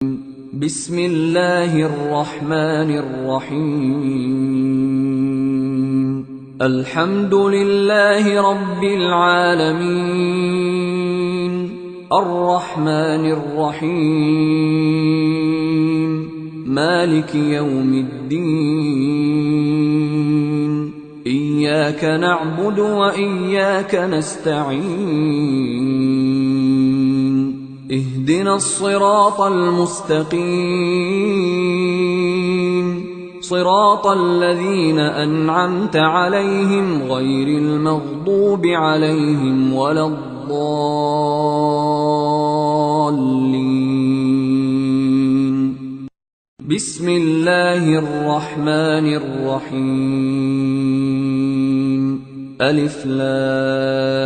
بسم الله الرحمن الرحيم الحمد لله رب العالمين الرحمن الرحيم مالك يوم الدين إياك نعبد وإياك نستعين اهدنا الصراط المستقيم صراط الذين أنعمت عليهم غير المغضوب عليهم ولا الضالين بسم الله الرحمن الرحيم ألف لام